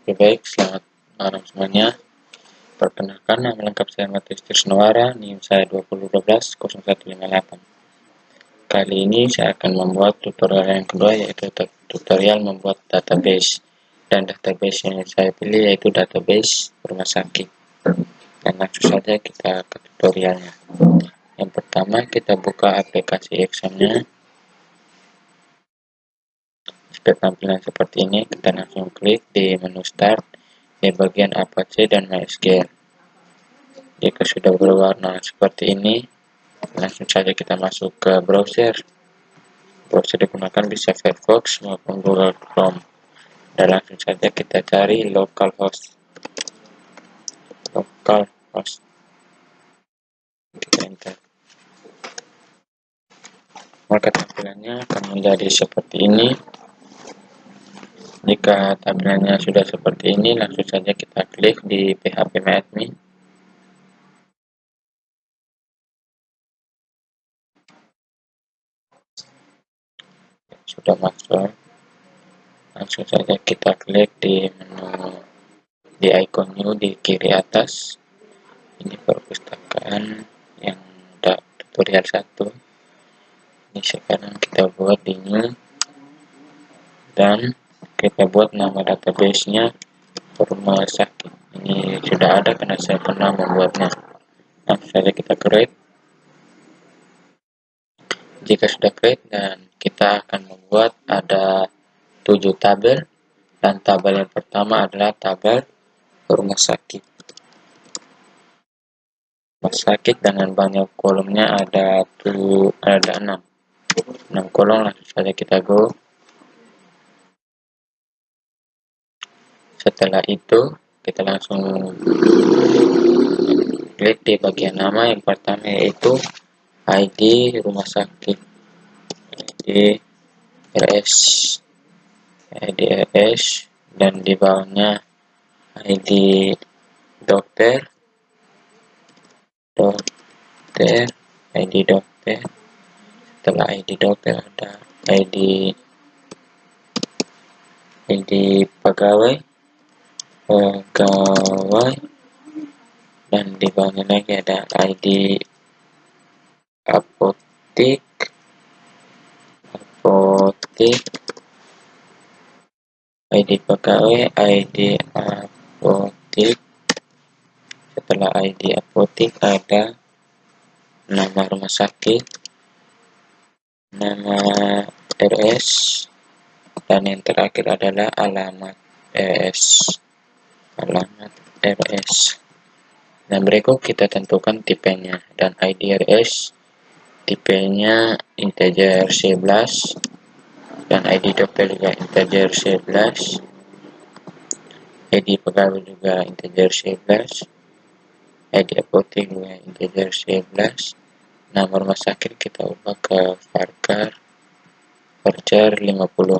Oke, baik, selamat malam semuanya. Perkenalkan, nama lengkap saya Matius Trisnawara, NIM saya 2012-0158. Kali ini saya akan membuat tutorial yang kedua, yaitu tutorial membuat database. Dan database yang saya pilih yaitu database rumah sakit. Dan langsung saja kita ke tutorialnya. Yang pertama, kita buka aplikasi examnya. Jika tampilan seperti ini, kita langsung klik di menu start di bagian Apache dan MySQL. Jika sudah berwarna seperti ini, langsung saja kita masuk ke browser. Browser digunakan bisa Firefox maupun Google Chrome. Dan langsung saja kita cari localhost. Kita enter. Maka tampilannya akan menjadi seperti ini. Jika tampilannya sudah seperti ini, langsung saja kita klik di phpMyAdmin. Sudah masuk, langsung saja kita klik di menu di icon new di kiri atas. Ini perpustakaan yang ada tutorial 1. Ini sekarang kita buat di new dan kita buat nama database-nya rumah sakit. Ini sudah ada karena saya pernah membuatnya. Langsung saja kita create. Jika sudah create, dan kita akan membuat ada 7 tabel, dan tabel yang pertama adalah tabel rumah sakit. Rumah sakit dengan banyak kolomnya ada 6 kolom. Langsung saja kita go. Setelah itu kita langsung klik di bagian nama. Yang pertama yaitu ID rumah sakit, ID RS, dan di bawahnya ID dokter, ID dokter. Setelah ID dokter ada ID pegawai, dan di bawahnya lagi ada ID apotek, ID pegawai, ID apotek. Setelah ID apotek ada nama rumah sakit, nama RS, dan yang terakhir adalah alamat RS. Dan berikut kita tentukan tipenya, dan ID RS tipenya integer 11, dan ID dokter juga integer 11, ID pegawai juga integer 11, ID apotek juga integer 11. Nama rumah sakit kita ubah ke varchar 50,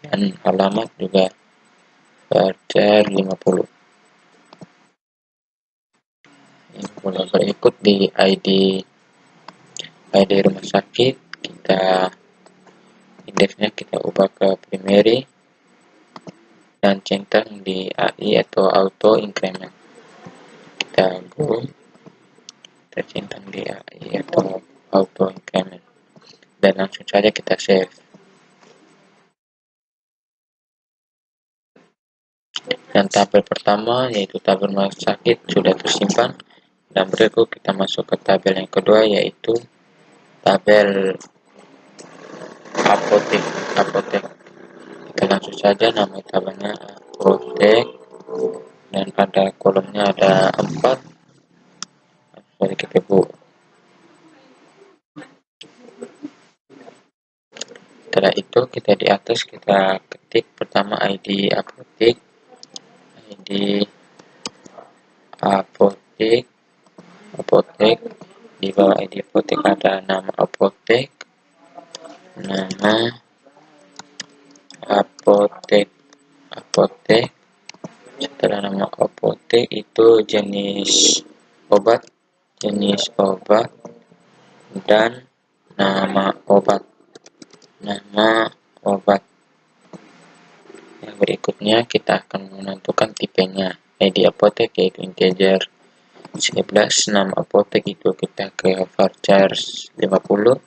dan alamat juga varchar 50. Mulai berikut di ID rumah sakit, kita indeksnya kita ubah ke primary dan centang di AI atau auto increment. Kita go, kita centang di AI atau auto increment, dan langsung saja kita save. Dan tabel pertama yaitu tabel rumah sakit sudah tersimpan, dan berikut kita masuk ke tabel yang kedua yaitu tabel apotek. Kita langsung saja nama tabelnya apotek, dan pada kolomnya ada 4. Mari kita buka. Setelah itu kita di atas kita ketik pertama ID apotek, di bawah ID apotek ada nama apotek, setelah nama apotek itu jenis obat, dan nama obat. Yang berikutnya berikutnya kita akan menentukan tipenya. ID apotek yaitu integer 11, nama apotek itu kita ke varchar 50,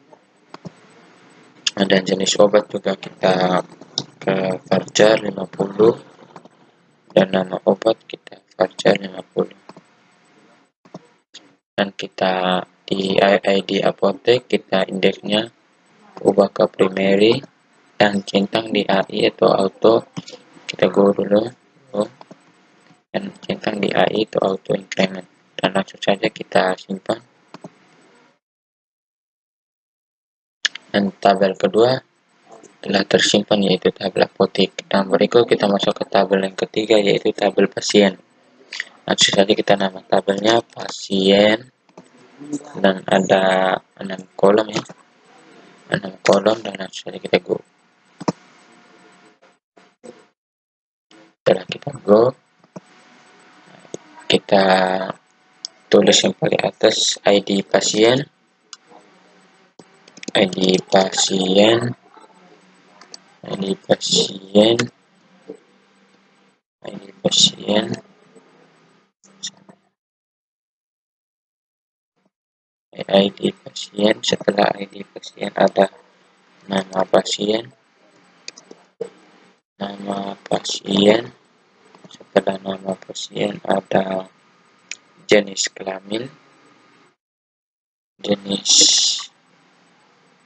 dan jenis obat juga kita ke varchar 50, dan nama obat kita varchar 50. Dan kita di ID apotek kita indeksnya ubah ke primary, dan centang di AI atau auto kita go dulu, dan centang di AI itu auto increment, dan langsung saja kita simpan. Dan tabel kedua telah tersimpan yaitu tabel apotek. Dan berikut kita masuk ke tabel yang ketiga yaitu tabel pasien. Langsung saja kita nama tabelnya pasien, dan ada 6 kolom ya, 6 kolom, dan langsung saja kita go. Setelah kita go, kita tulis yang paling atas ID pasien, ID pasien, ID pasien, ID pasien, ID pasien. Setelah ID pasien ada nama pasien, nama pasien. Setelah nama pasien ada jenis kelamin, jenis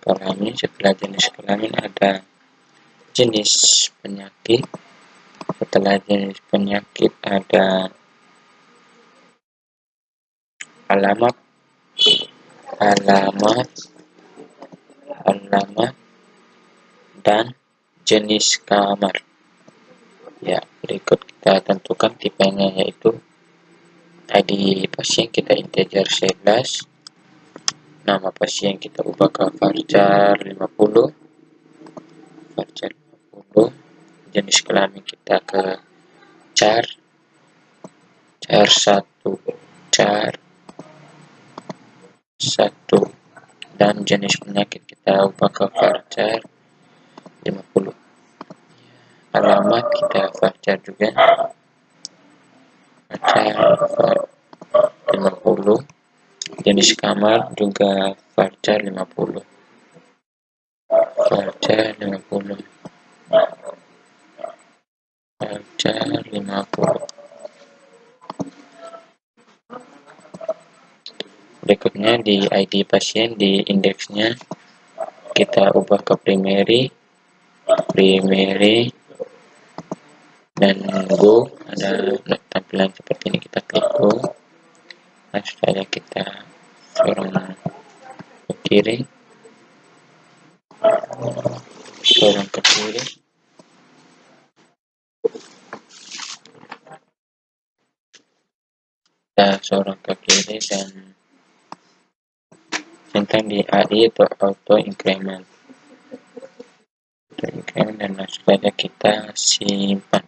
kelamin. Setelah jenis kelamin ada jenis penyakit. Setelah jenis penyakit ada alamat, alamat, dan jenis kamar. Ya, berikut kita tentukan tipenya yaitu ID pasien kita integer 11, nama pasien kita ubah ke varchar 50, varchar 50, jenis kelamin kita ke char 1, dan jenis penyakit kita ubah ke varchar 50. Alamat kita varchar juga, varchar 50, jenis kamar juga varchar 50, varchar 50, varchar 50. Berikutnya di ID pasien, di indeksnya kita ubah ke primary, dan go. Ada tampilan seperti ini, kita klik go. Langsung saja kita sorong ke kiri, sorong ke kiri, kita sorong ke kiri, dan centang di AI atau auto increment, dan langsung saja kita simpan.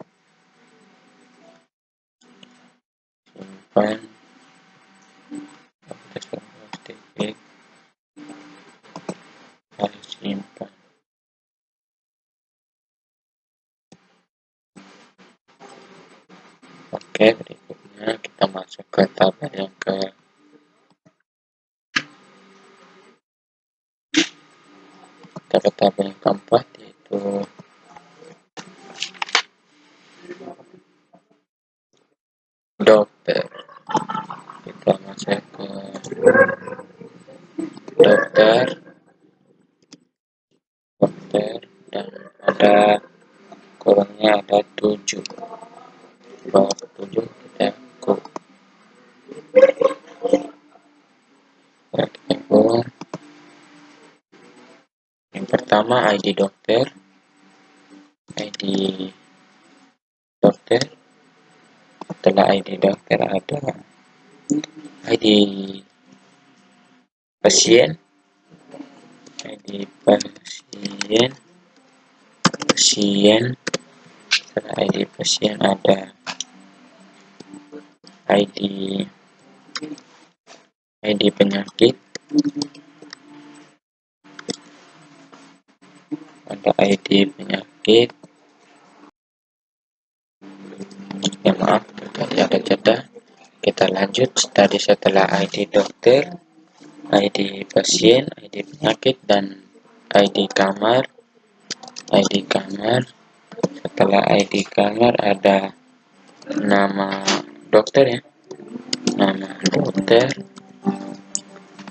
Simpan. Oke, berikutnya kita masuk ke tabel yang tabel yang keempat yaitu dokter. Kita masuk ke dokter, dan ada kolomnya ada 7. Bawah ke 7 kita go. Kita go. Yang pertama ID dokter, ID dokter. Setelah ID dokter ada ID pasien, ID pasien, setelah ID pasien ada ID penyakit, ada ID penyakit, Kita lanjut tadi setelah ID dokter, ID pasien, ID penyakit, dan ID kamar. ID kamar, setelah ID kamar ada nama dokter ya, nama dokter.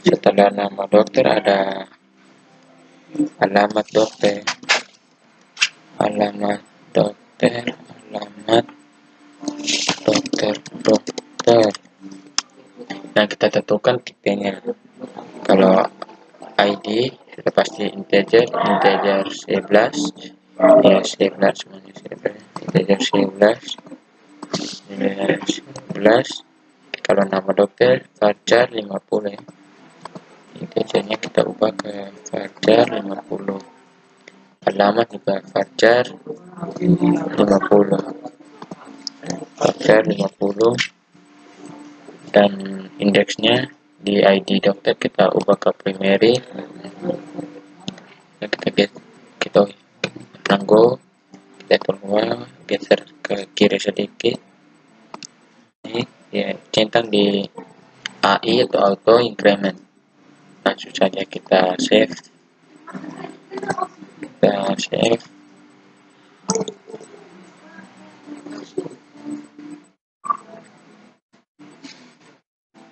Setelah nama dokter ada alamat dokter, alamat dokter, alamat dokter. Nah, kita tentukan tipenya. Kalau ID sudah pasti integer 11, ya 11 semuanya 11, integer 11. Kalau nama dokter varchar 50 ya, integernya kita ubah ke varchar 50. Alamat juga varchar 50, varchar 50, dan indeksnya di ID dokter kita ubah ke primary. Nah, kita nanggo, kita tolong geser ke kiri sedikit. Ini ya, centang di AI atau auto increment. Langsung saja kita save.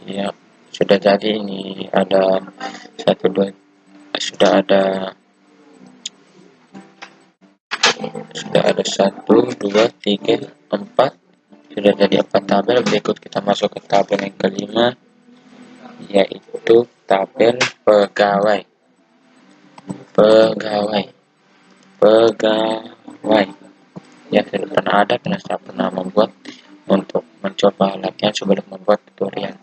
Ya, sudah jadi. Ini ada 1 2, sudah ada 1 2 3 4, sudah jadi 4 tabel. Berikut kita masuk ke tabel yang kelima, yaitu tabel pegawai. Ya, sudah pernah ada karena saya pernah membuat untuk mencoba latihan sebelum membuat tutorial.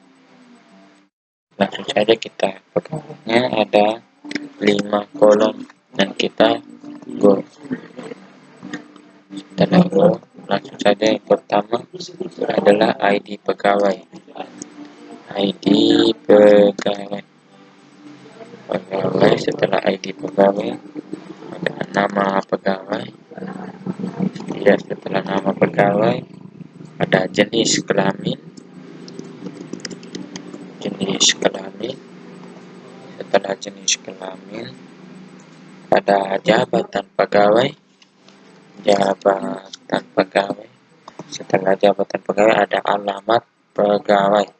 Langsung saja kita, pegawainya ada 5 kolom dan kita go. Setelah go, langsung saja yang pertama adalah ID pegawai. ID pegawai. Setelah ID pegawai ada nama pegawai. Ya, setelah nama pegawai ada jenis kelamin. Setelah jenis kelamin ada jabatan pegawai. Setelah jabatan pegawai ada alamat pegawai.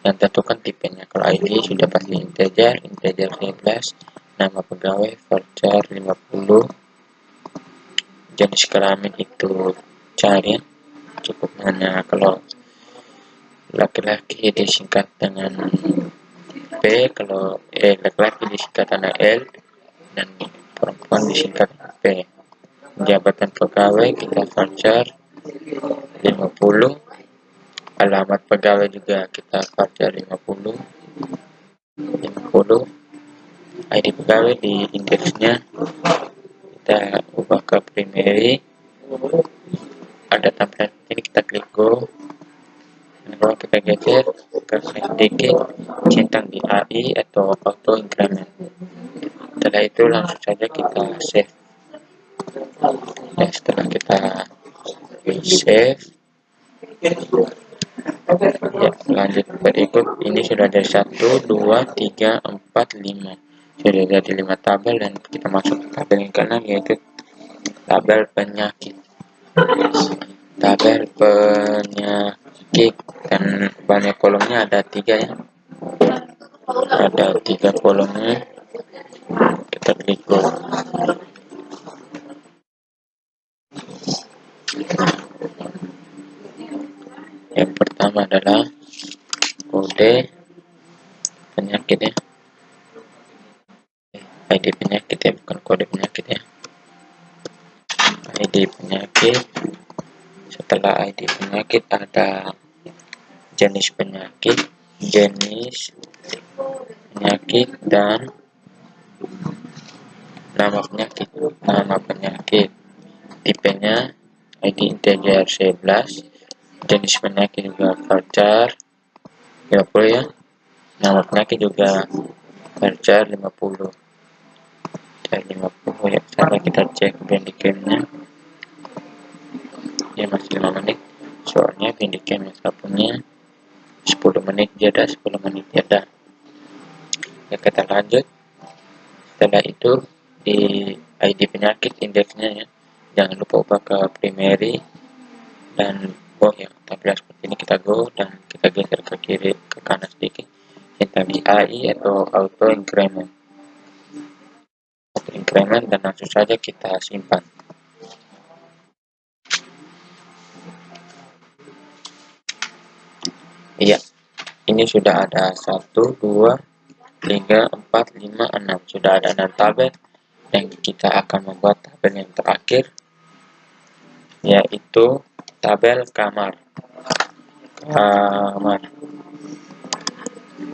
Dan tentukan tipenya. Kalau ID sudah pasti integer 11, nama pegawai varchar 50, jenis kelamin itu cari, cukup hanya kalau laki-laki disingkat dengan P, kalau laki-laki disingkat dengan L, dan perempuan disingkat P. Jabatan pegawai kita varchar 50, alamat pegawai juga kita varchar 50. ID pegawai di indeksnya kita ubah ke primary. Ada tampilan ini, kita klik go. Kalau kita geser ke sedikit, centang di AI atau auto increment. Setelah itu langsung saja kita save. Ya, setelah kita save, ya, lanjut berikut. Ini sudah ada 1 2 3 4 5, sudah jadi 5 tabel, dan kita masuk ke tabel yang ke-6, yaitu tabel penyakit. Dan banyak kolomnya, ada 3 ya, ada 3 kolomnya. Kita klik go. Yang pertama adalah kode penyakit ya, ID penyakit ya, bukan kode penyakit ya, ID penyakit. Setelah ID penyakit ada jenis penyakit, dan nama penyakit. Tipenya ID integer 11, jenis penyakit juga varchar 50 ya, nama penyakit juga varchar 50. Ya, cara kita cek bandicamnya. ya masih 5 menit, soalnya Vindicam Extra punya 10 menit jeda, 10 menit jeda. Ya, kita lanjut. Setelah itu di ID penyakit indeksnya ya, jangan lupa ubah ke primary, dan ya tampilan seperti ini. Kita go dan kita geser ke kiri, ke kanan sedikit, kita di AI atau auto increment dan langsung saja kita simpan. Iya, ini sudah ada 1, 2, 3, 4, 5, 6, sudah ada 6 tabel, dan kita akan membuat tabel yang terakhir, yaitu tabel kamar.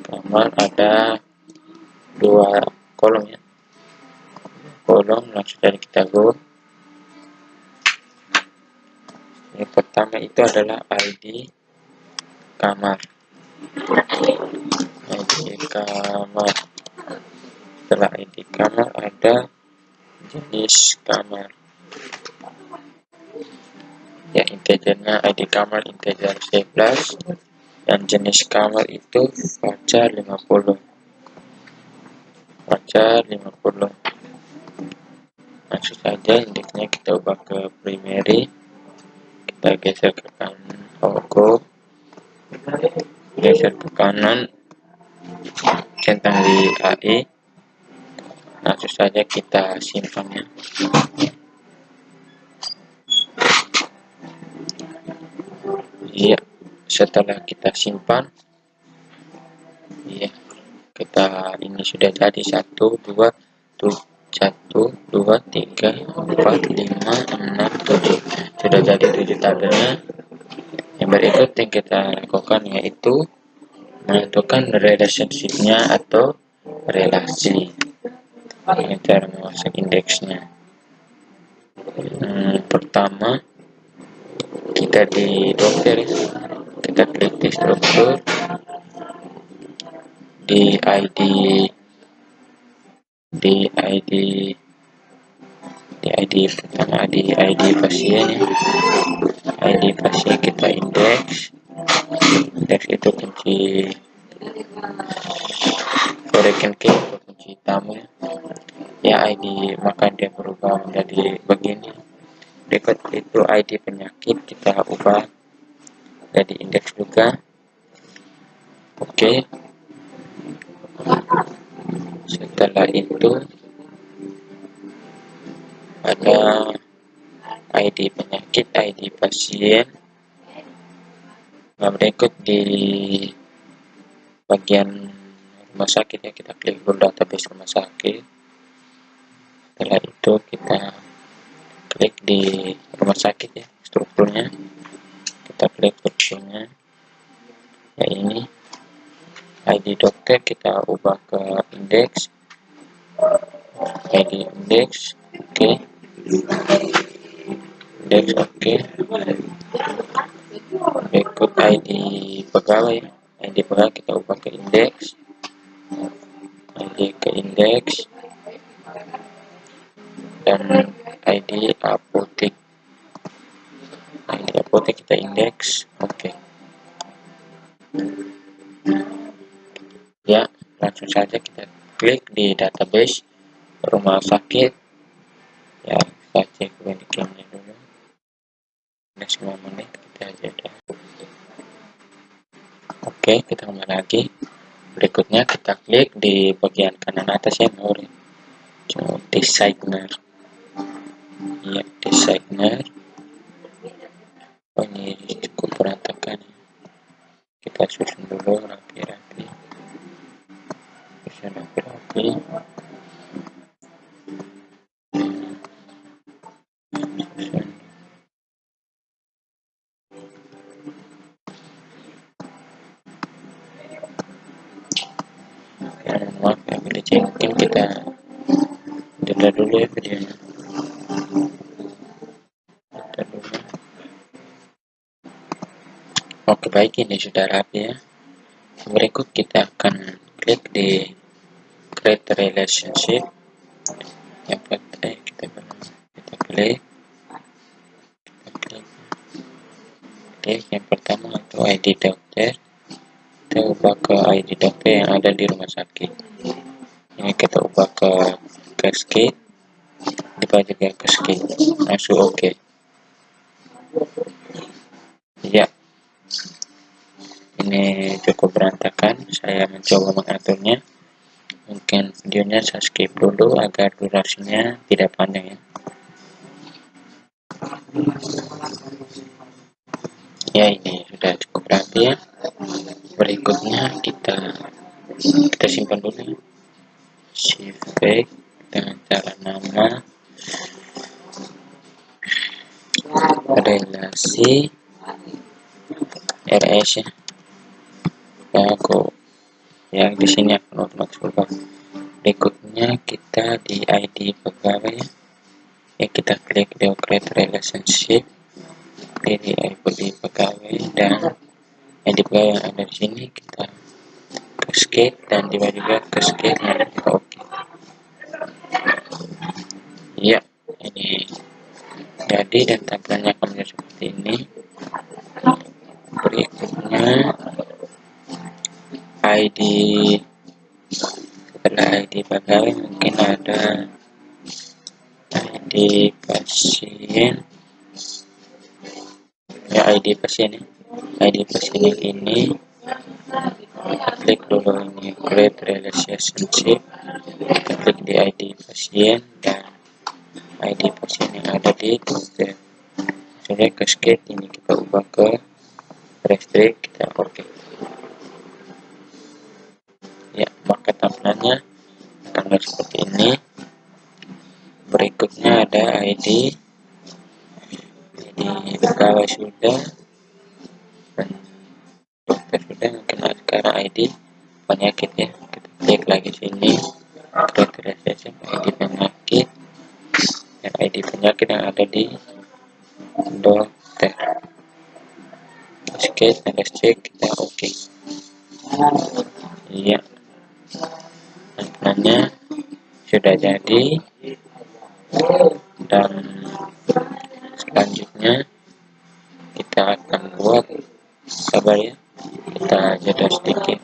Kamar ada 2 kolom ya, kolom. Langsung dari kita go. Yang pertama itu adalah ID kamar. Setelah ID kamar ada jenis kamar. Ya, integernya ID kamar integer C+, dan jenis kamar itu varchar 50. Langsung saja indeksnya kita ubah ke primary, kita geser ke kanan, geser ke kanan, centang di AI. Langsung saja kita simpan ya. Iya, setelah kita simpan, iya, kita ini sudah jadi 1, 2, 3, 4, 5, 6, 7. Sudah jadi 7 tabelnya. Yang berikut yang kita lakukan yaitu menentukan relationship-nya atau relasi. Ini cara memasang indeksnya. Pertama, kita di dokter, kita klik di struktur, di pertama di ID pasien ya. ID pasien kita indeks itu kunci foreign key, kunci hitam ya. ID maka dia berubah menjadi begini. Berikut itu ID penyakit kita ubah jadi indeks juga. Oke. Setelah itu ada ID penyakit, ID pasien. Nah, berikut di bagian rumah sakit ya, kita klik dulu database rumah sakit. Setelah itu kita klik di rumah sakit ya, strukturnya. Kita klik strukturnya. Ya, ini ID dokter kita ubah ke indeks. ID indeks, oke. Indeks oke. Berikut ID pegawai. ID pegawai kita ubah ke indeks. ID ke indeks. Dan ID apotek. ID apotek kita indeks, oke. Ya, langsung saja kita klik di database rumah sakit. Ya, kita cek Vindicamnya dulu. Ada 9 menit, kita jeda. Oke, kita kembali lagi. Berikutnya kita klik di bagian kanan atas ya, designer. Ya, designer. Oh, ini cukup berantakan. Kita susun dulu rapi-rapi. Maaf ya, mungkin kita jeda dulu ya videonya. Oke, baik, ini sudah rapi ya. Berikut kita akan klik di create relationship. Yang kita klik klik yang pertama untuk ID dokter, kita ubah ke ID dokter yang ada di rumah sakit. Ini kita ubah ke cascade, dibagi ke cascade, langsung oke. Ya, ini cukup berantakan, saya mencoba mengaturnya. Mungkin videonya saya skip dulu agar durasinya tidak panjang ya. Ya, ini sudah cukup rapi ya. Berikutnya kita simpan dulu. Shift back dengan cara nama, relasi RS ya. Aku yang di sini akan otomatis berubah. Berikutnya kita di ID pegawai ya, kita klik di create relationship, di ID pegawai, dan ID pegawai yang ada di sini kita cascade dan dibagi juga cascade yang kita oke. Ya, ini jadi dan tampilannya akan menjadi seperti ini. Berikutnya ID, setelah ID pegawai mungkin ada ID pasien ya, ID pasien ya. ID pasien yang ini kita klik dulu ini create relationship, kita klik di ID pasien dan ID pasien yang ada di dokter. Sudah cascade ini kita ubah ke restrict, kita oke. Ya, maka tampilannya akan seperti ini. Berikutnya ada ID pegawai sudah dan dokter sudah. Mungkin sekarang ID penyakit ya, kita klik lagi sini kriteria ID penyakit dan ID penyakit yang ada di dokter. Oke, tanda cek kita oke. Iya, tampilannya sudah jadi. Dan selanjutnya kita akan buat, sabar ya, kita jeda sedikit.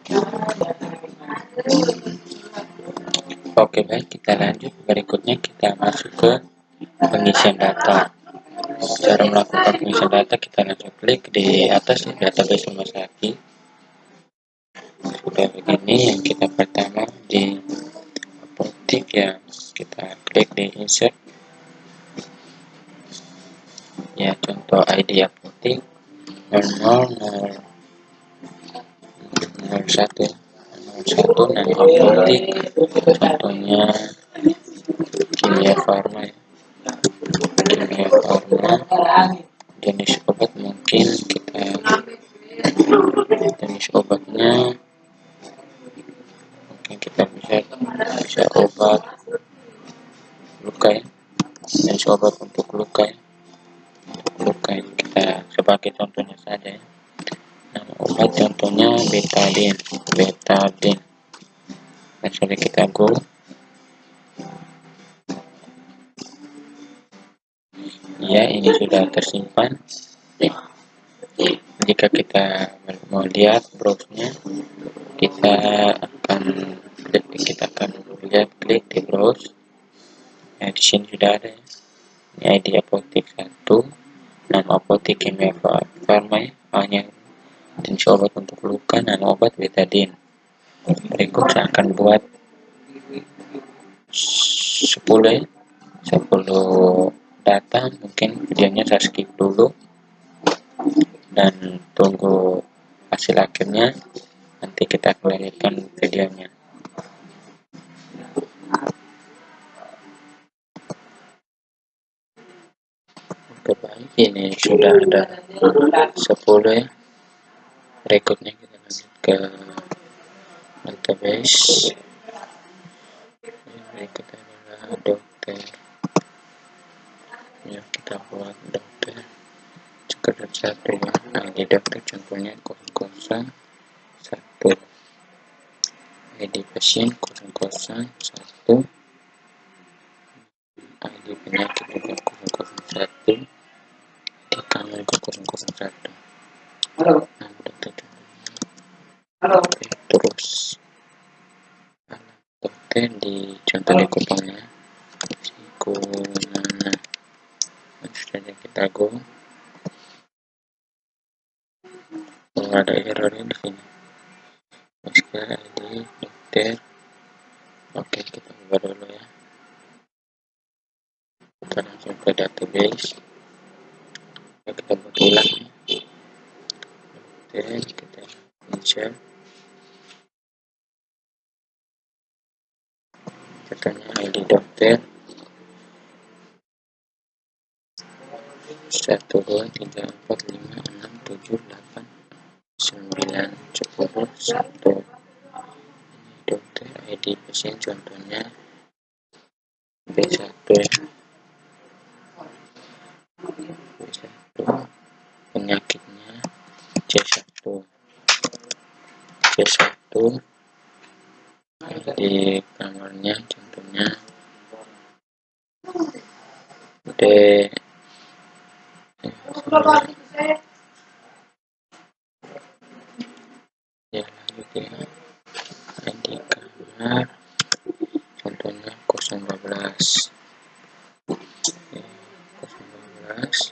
Oke, baik, kita lanjut. Berikutnya kita masuk ke pengisian data. Cara melakukan pengisian data, kita langsung klik di atas ya, database rumah sakit. Sudah begini, yang kita pertama di apotik ya, kita klik di insert ya, contoh ID apotik 0001 dan apotik contohnya Kimia Farma ya. Kimia Farma, jenis obat mungkin kita jenis obatnya mungkin kita bisa obat luka ya, jenis obat untuk luka ya. Luka ini kita sebagai contohnya saja ya. Nah, obat contohnya betadine dan sudah kita go. Ya, ini sudah tersimpan. Jika kita mau lihat browse-nya, kita akan lihat, klik di browse. Nah, di sini sudah ada ya. Ini ID apotik 1, nama apotik Kimia Farma ya, hanya jenis obat untuk luka dan obat betadine. Berikut saya akan buat 10 ya, 10 data. Mungkin videonya saya skip dulu dan tunggu hasil akhirnya, nanti kita lanjutkan videonya. Oke, baik, ini sudah ada 10 ya. Berikutnya kita lanjut ke database. Berikut adalah dokter ya, kita buat dokter sekedar satu ya. Nah, di dokter contohnya 001, ID pasien 001, ID penyakit juga 001, di kamar 001. saja kita go. Oh, ada errornya di sini. Meska ID dokter. Oke, kita buka dulu ya. Kita langsung ke database. Ya, kita buat ulang ya. Dokter, kita insert. Katanya ID dokter 12345678910 dokter. ID pasien contohnya B1 ya. B1, penyakitnya C1. Di kamarnya contohnya D. Ya, lanjut ya. ID kamar contohnya 012 ya, 012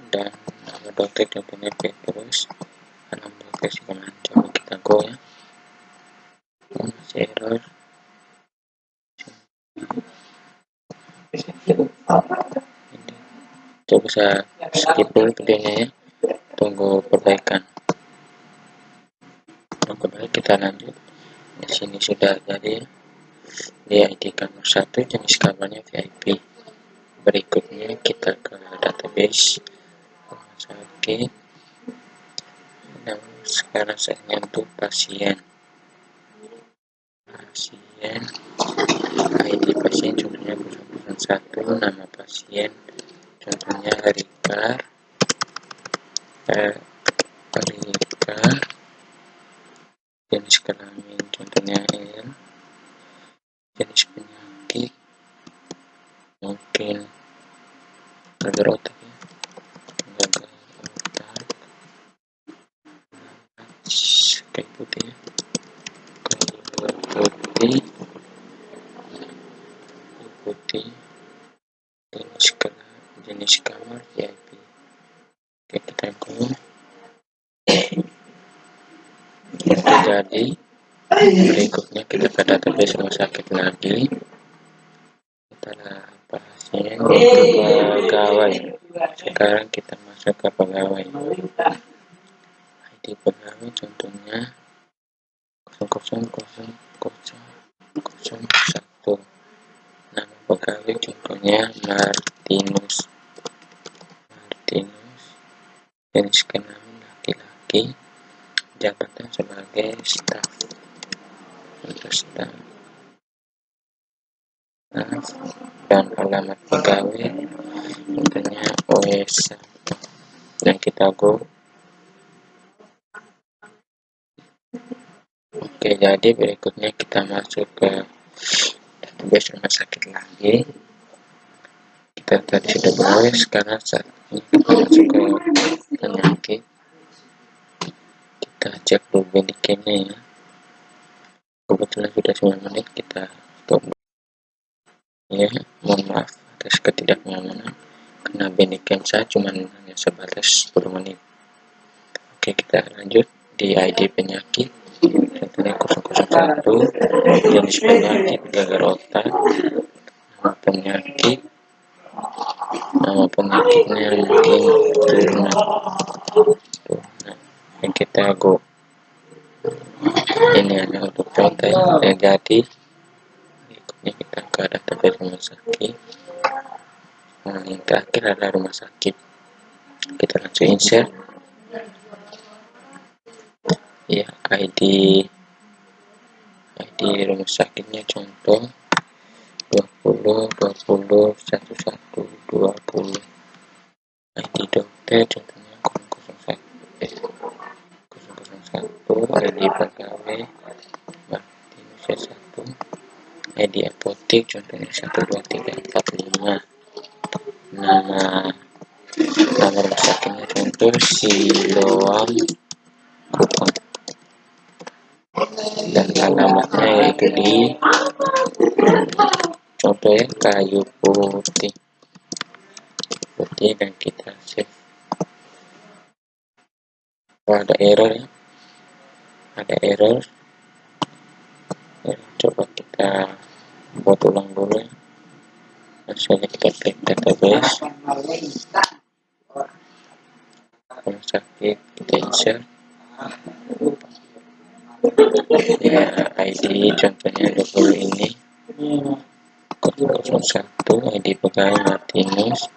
dan nama dokter contohnya Petrus. Nama dokter sekarang coba kita go ya. Masih error. Ini coba saya skip dulu videonya ya, tunggu perbaikan. Oke, baik, kita lanjut. Di sini sudah jadi di ID kamar 1, jenis kamarnya VIP. Berikutnya kita ke database rumah sakit. Dan sekarang saya nyentuh pasien. ID pasien contohnya 001, nama pasien contohnya Rika. Jenis kelamin contohnya L. Jenis penyakit mungkin gagal otak ya, gagal otak, kayak putih ya, kayak putih, jenis kamar VIP. Oke, kita go. Jadi berikutnya kita ke database rumah sakit lagi. Kita pasien ke pegawai. Sekarang kita masuk ke pegawai. ID pegawai contohnya 00001. Nama pegawai contohnya Martinus. Jenis kelamin laki-laki. Jabatan sebagai staf. Dan alamat pegawai contohnya OS1. Dan kita go. Oke, jadi berikutnya kita masuk ke database rumah sakit lagi. Kita tadi sudah pegawai, sekarang saat ini kita masuk ke penyakit. Kita cek dulu Bandicamnya ya. Kebetulan sudah 9 menit, kita stop ya. Mohon maaf atas ketidaknyamanan karena Bandicam saya cuma hanya sebatas 10 menit. Oke, kita lanjut di ID penyakit contohnya 001, jenis penyakit gagal otak, nama penyakitnya mungkin turna. Yang kita go. Ini hanya untuk contoh yang jadi. Berikutnya kita ke database rumah sakit. Nah, yang terakhir adalah rumah sakit. Kita langsung insert ya. ID rumah sakitnya contoh 20 20 11 20. ID dokter contohnya 001. ID pegawai Martinus 1. ID apotek contohnya 12345. Nama rumah sakitnya contoh Siloam Kupang. Dan alamatnya yaitu di contohnya Kayu Putih. putih dan kita save. Ada error ya, ada error ya, coba kita buat ulang dulu ya. Langsung kita klik database, kalau sakit kita insert ya, ID contohnya double ini 001, ID pegawai Martinus,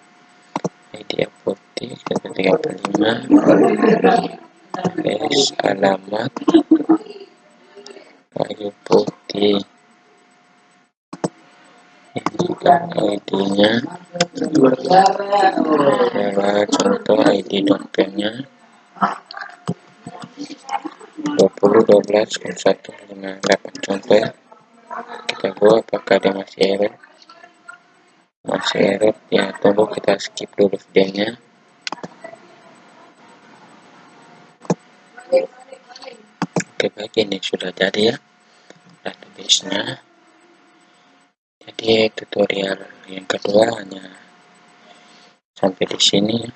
ID apotik 135, alamat kayu putih, ini kan ID-nya adalah contoh ID dompetnya 20120158 contoh ya. Kita go apakah dia masih error, ya, tunggu kita skip dulu videonya. Oke, baik, ini sudah jadi ya database nya. Jadi tutorial yang kedua hanya sampai di sini ya.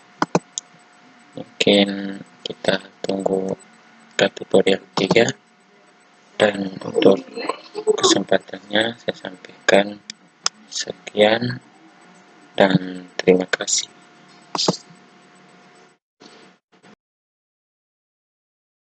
Mungkin kita tunggu ke tutorial 3, dan untuk kesempatannya saya sampaikan sekian dan terima kasih.